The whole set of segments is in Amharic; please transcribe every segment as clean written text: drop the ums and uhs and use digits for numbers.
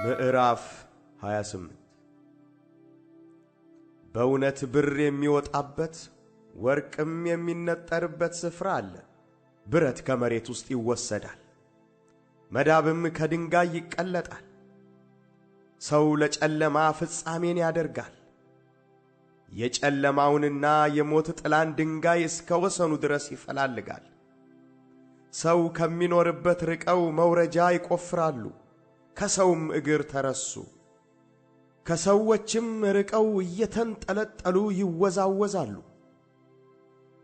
ምዕራፍ 28 በእውነት ብር የሚወጣበት ወርቅም የሚነጠርበት ስፍራ አለ። ብረት ከመሬት ውስጥ ይወሰዳል፣ መዳብም ከድንጋይ ይቀለጣል። ሰው ለጨለማ ፍጻሜን ያደርጋል፣ የጨለማውንና የሞት ጥላን ድንጋይ እስከ ወሰኑ ድረስ ይፈላልጋል። ሰው ከሚኖርበት ርቀው መውረጃ ይቆፍራሉ፣ ከሰውም እግር ተረሱ። ከሰዎችም ርቀው እየተንጠለጠሉ ይወዛወዛሉ።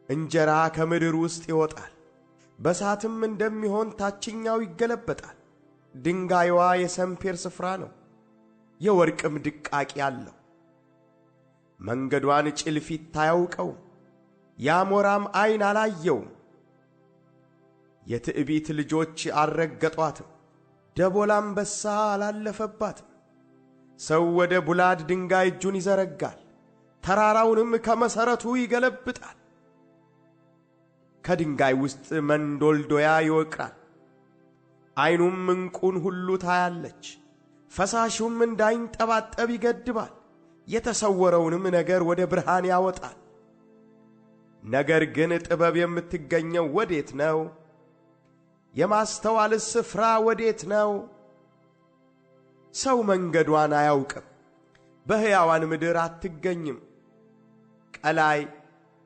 እንጀራ ከምድር ውስጥ ይወጣል፣ በሳትም እንደሚሆን ታችኛው ይገለበጣል። ድንጋይዋ የሰምፔር ስፍራ ነው፣ የወርቅም ድቃቂ አለው። መንገዷን ጭልፊት አያውቀውም፣ የአሞራም ዓይን አላየውም። የትዕቢት ልጆች አልረገጧትም፣ ደቦል አንበሳ አላለፈባትም። ሰው ወደ ቡላድ ድንጋይ እጁን ይዘረጋል፣ ተራራውንም ከመሠረቱ ይገለብጣል። ከድንጋይ ውስጥ መንዶልዶያ ይወቅራል፣ ዓይኑም ዕንቁን ሁሉ ታያለች። ፈሳሹም እንዳይንጠባጠብ ይገድባል፣ የተሰወረውንም ነገር ወደ ብርሃን ያወጣል። ነገር ግን ጥበብ የምትገኘው ወዴት ነው? የማስተዋልስ ስፍራ ወዴት ነው? ሰው መንገዷን አያውቅም፣ በሕያዋን ምድር አትገኝም። ቀላይ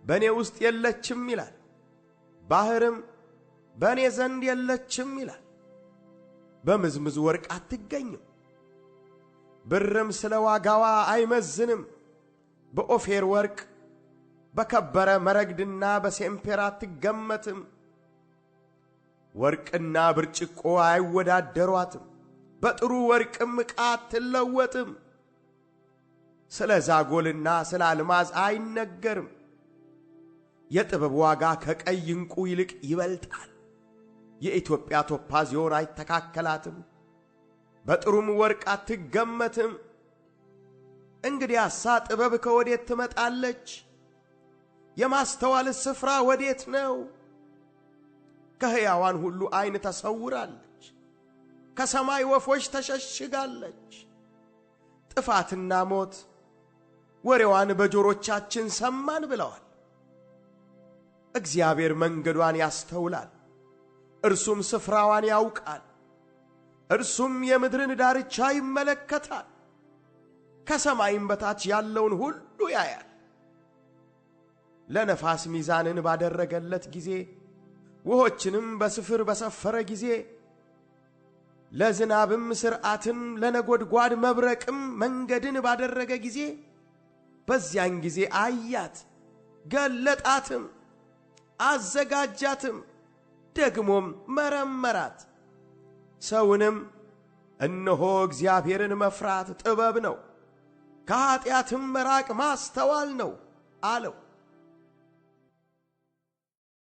በእኔ ውስጥ የለችም ይላል፣ ባሕርም በእኔ ዘንድ የለችም ይላል። በምዝምዝ ወርቅ አትገኝም፣ ብርም ስለ ዋጋዋ አይመዝንም። በኦፌር ወርቅ በከበረ መረግድና በሴምፔር አትገመትም። ወርቅና ብርጭቆ አይወዳደሯትም፣ በጥሩ ወርቅም ዕቃ አትለወጥም። ስለ ዛጎልና ስለ አልማዝ አይነገርም። የጥበብ ዋጋ ከቀይ ዕንቁ ይልቅ ይበልጣል። የኢትዮጵያ ቶጳዝዮን አይተካከላትም፣ በጥሩም ወርቅ አትገመትም። እንግዲያሳ ጥበብ ከወዴት ትመጣለች? የማስተዋልስ ስፍራ ወዴት ነው? ከሕያዋን ሁሉ ዓይን ተሰውራለች፣ ከሰማይ ወፎች ተሸሽጋለች። ጥፋትና ሞት ወሬዋን በጆሮቻችን ሰማን ብለዋል። እግዚአብሔር መንገዷን ያስተውላል፣ እርሱም ስፍራዋን ያውቃል። እርሱም የምድርን ዳርቻ ይመለከታል፣ ከሰማይም በታች ያለውን ሁሉ ያያል። ለነፋስ ሚዛንን ባደረገለት ጊዜ፣ ውሆችንም በስፍር በሰፈረ ጊዜ፣ ለዝናብም ሥርዓትን ለነጎድጓድ መብረቅም መንገድን ባደረገ ጊዜ፣ በዚያን ጊዜ አያት፣ ገለጣትም፣ አዘጋጃትም፣ ደግሞም መረመራት። ሰውንም እነሆ እግዚአብሔርን መፍራት ጥበብ ነው፣ ከኀጢአትም መራቅ ማስተዋል ነው አለው።